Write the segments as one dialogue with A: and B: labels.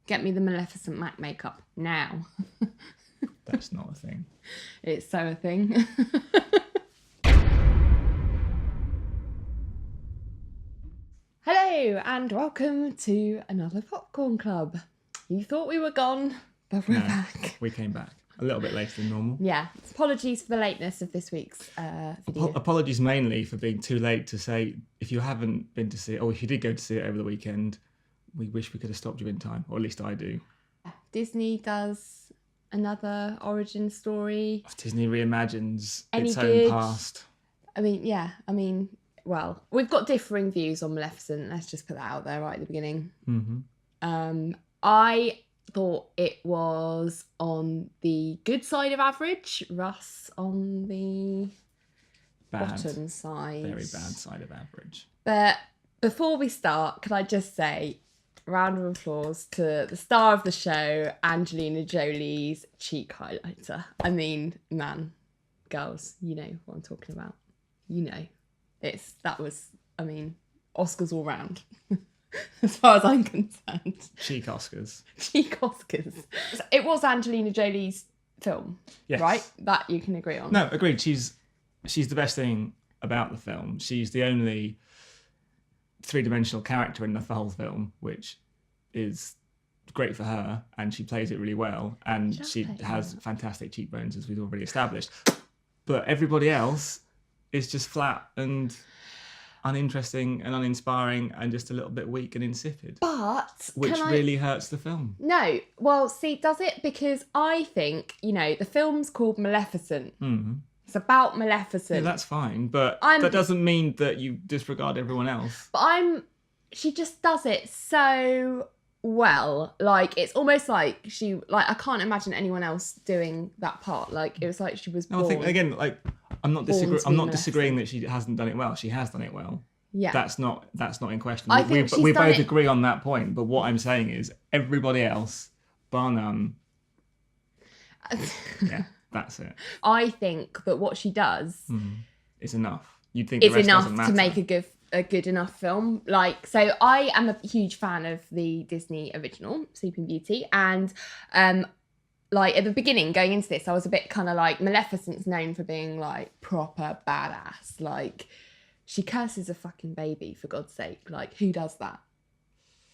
A: Get me the Maleficent MAC makeup now.
B: That's not a thing.
A: It's so a thing. Hello and welcome to another Popcorn Club. You thought we were gone, but we're back.
B: We came back a little bit later than normal.
A: Yeah, apologies for the lateness of this week's video.
B: Apologies mainly for being too late to say, if you haven't been to see it, or if you did go to see it over the weekend, we wish we could have stopped you in time, or at least I do.
A: Disney does another origin story.
B: Disney reimagines
A: Any
B: its
A: good?
B: own past.
A: Well, we've got differing views on Maleficent. Let's just put that out there right at the beginning.
B: Mm-hmm.
A: I thought it was on the good side of average. Russ on the bottom side.
B: Very bad side of average.
A: But before we start, can I just say, round of applause to the star of the show, Angelina Jolie's cheek highlighter. I mean, man, girls, you know what I'm talking about. You know. Oscars all round. As far as I'm concerned.
B: Cheek Oscars.
A: Cheek Oscars. It was Angelina Jolie's film,
B: yes.
A: Right? That you can agree on.
B: No, agreed. She's the best thing about the film. She's the only three-dimensional character in the whole film, which is great for her, and she plays it really well, and she has fantastic cheekbones, as we've already established. But everybody else is just flat and uninteresting and uninspiring and just a little bit weak and insipid. Which really hurts the film. No.
A: Well, see, does it? Because I think, the film's called Maleficent.
B: Mm-hmm.
A: It's about Maleficent.
B: Yeah, that's fine, but that doesn't mean that you disregard everyone else.
A: But she just does it so well. Like, it's almost like I can't imagine anyone else doing that part. Like, it was like she was born.
B: I think, again, I'm not disagreeing that she hasn't done it well. She has done it well.
A: Yeah.
B: That's not in question. We both agree on that point. But what I'm saying is everybody else, bar none. Yeah, that's it.
A: I think that what she does
B: is enough. You'd think the rest doesn't matter.
A: To make a good enough film. So I am a huge fan of the Disney original, Sleeping Beauty, and at the beginning, going into this, I was a bit kind of like, Maleficent's known for being, proper badass. She curses a fucking baby, for God's sake. Who does that?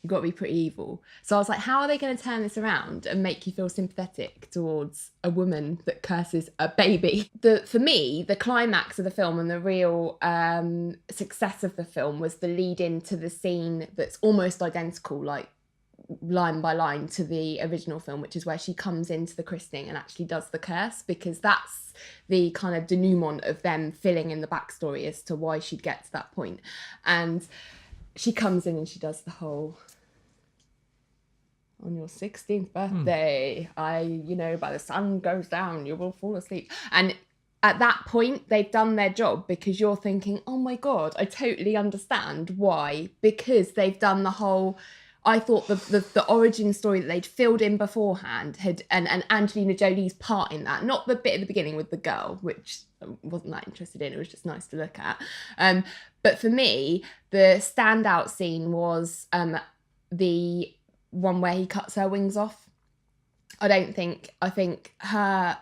A: You've got to be pretty evil. So I was like, how are they going to turn this around and make you feel sympathetic towards a woman that curses a baby? For me, the climax of the film and the real success of the film was the lead into the scene that's almost identical, line by line to the original film, which is where she comes into the christening and actually does the curse, because that's the kind of denouement of them filling in the backstory as to why she'd get to that point. And she comes in and she does the whole, on your 16th birthday, by the sun goes down, you will fall asleep. And at that point, they've done their job, because you're thinking, oh my God, I totally understand why, because they've done the whole... I thought the origin story that they'd filled in beforehand and Angelina Jolie's part in that, not the bit at the beginning with the girl, which I wasn't that interested in, it was just nice to look at. But for me, the standout scene was the one where he cuts her wings off. I think her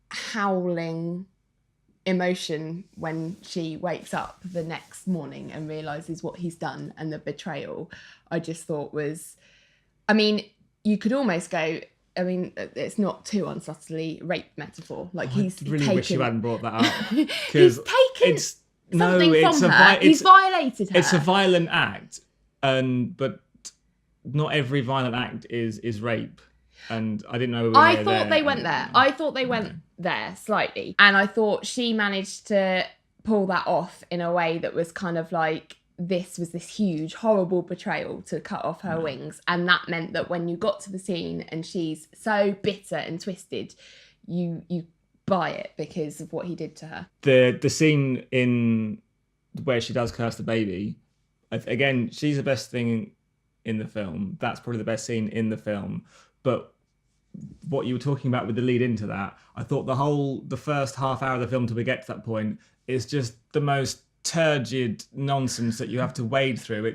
A: howling emotion when she wakes up the next morning and realises what he's done and the betrayal, I just thought was, you could almost go, it's not too unsubtly rape metaphor. He's
B: really
A: taken,
B: wish you hadn't brought that up.
A: He's taken something from her. He's violated her.
B: It's a violent act, but not every violent act is rape. And I didn't know.
A: I thought they went there. I thought they went there slightly. And I thought she managed to pull that off in a way that was kind of like, this was this huge, horrible betrayal to cut off her wings. And that meant that when you got to the scene and she's so bitter and twisted, you buy it because of what he did to her.
B: The scene in where she does curse the baby, again, she's the best thing in the film. That's probably the best scene in the film. But what you were talking about with the lead into that, I thought the first half hour of the film till we get to that point is just the most turgid nonsense that you have to wade through.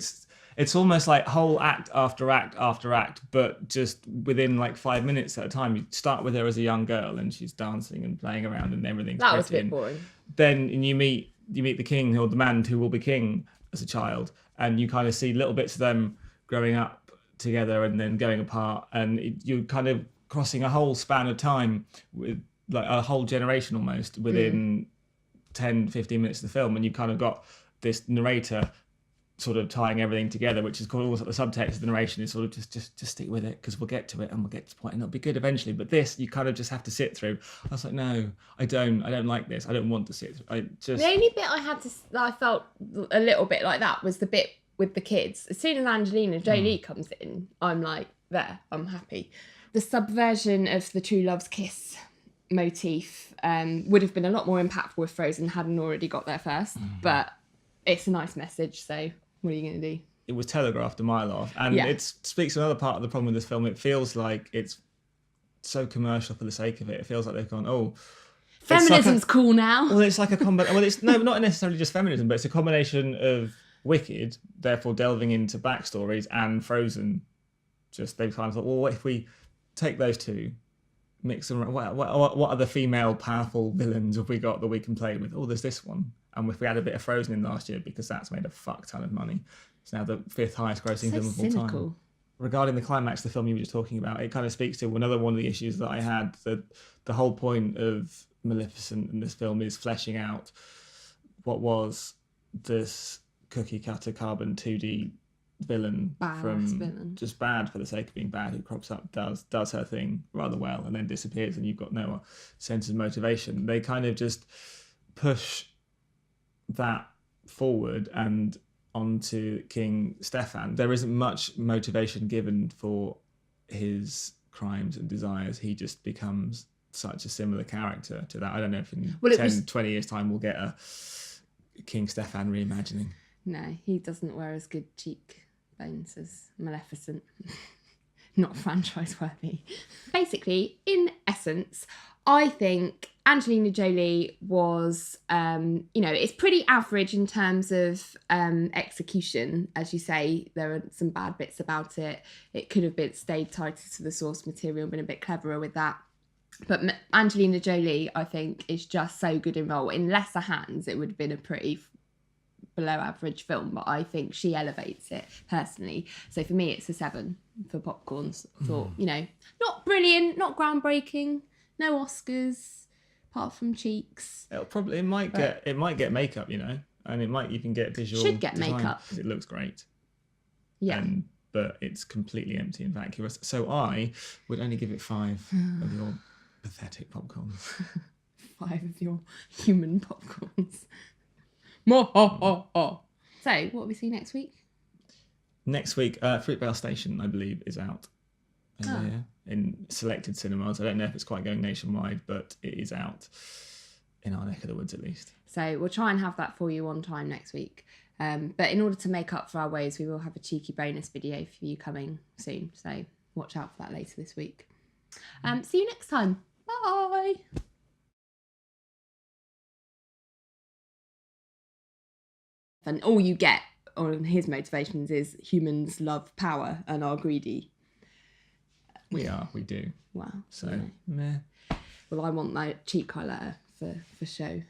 B: it's almost like whole act after act after act, but just within like 5 minutes at a time. You start with her as a young girl and she's dancing and playing around and everything's
A: That was a
B: pretty.
A: bit boring.
B: Then you meet the king or the man who will be king as a child, and you kind of see little bits of them growing up together and then going apart, and you're kind of crossing a whole span of time with like a whole generation almost within 10, 15 minutes of the film, and you've kind of got this narrator sort of tying everything together, which is called almost like the subtext of the narration is sort of just stick with it because we'll get to it and we'll get to the point and it'll be good eventually. But this, you kind of just have to sit through. I was like, no, I don't like this. I don't want to sit through.
A: The only bit that I felt a little bit like that was the bit with the kids. As soon as Angelina Jolie comes in, I'm like, there, I'm happy. The subversion of the true love's kiss motif would have been a lot more impactful if Frozen hadn't already got there first, but it's a nice message, so what are you going to do?
B: It was telegraphed a mile off, and it speaks to another part of the problem with this film. It feels like it's so commercial for the sake of it. It feels like they've gone, oh,
A: feminism's cool now.
B: Well, it's like a combination. Well, it's not necessarily just feminism, but it's a combination of Wicked, therefore delving into backstories, and Frozen. Just they've kind of thought, well, what if we take those two, mix them? What other female powerful villains have we got that we can play with? Oh, there's this one. And if we had a bit of Frozen in last year, because that's made a fuck ton of money, it's now the 5th highest grossing film of all time. Regarding the climax of the film you were just talking about, it kind of speaks to another one of the issues that I had, that the whole point of Maleficent in this film is fleshing out what was this cookie cutter carbon 2D villain just bad for the sake of being bad, who crops up, does her thing rather well, and then disappears, and you've got no sense of motivation. They kind of just push that forward and onto King Stefan. There isn't much motivation given for his crimes and desires. He just becomes such a similar character to that. I don't know if in 20 years time we'll get a King Stefan reimagining.
A: No, he doesn't wear as good cheekbones as Maleficent. Not franchise worthy. Basically, in essence, I think Angelina Jolie was, it's pretty average in terms of execution. As you say, there are some bad bits about it. It could have stayed tighter to the source material, been a bit cleverer with that. But Angelina Jolie, I think, is just so good in role. In lesser hands, it would have been a pretty below average film, but I think she elevates it personally. So for me, it's a 7 for popcorns. I thought, not brilliant, not groundbreaking, no Oscars apart from cheeks.
B: It might get makeup, and you can get visual.
A: Should get
B: design,
A: makeup
B: because it looks great.
A: Yeah.
B: But it's completely empty and vacuous. So I would only give it 5 of your pathetic popcorns.
A: 5 of your human popcorns. So, what will we see next week?
B: Next week, Fruitvale Station, I believe, is out here in selected cinemas. I don't know if it's quite going nationwide, but it is out in our neck of the woods at least. So
A: we'll try and have that for you on time next week. But in order to make up for our woes, we will have a cheeky bonus video for you coming soon. So watch out for that later this week. See you next time. Bye. And all you get on his motivations is humans love power and are greedy.
B: We do.
A: Wow.
B: So, meh.
A: Well, I want my cheek highlighter for show.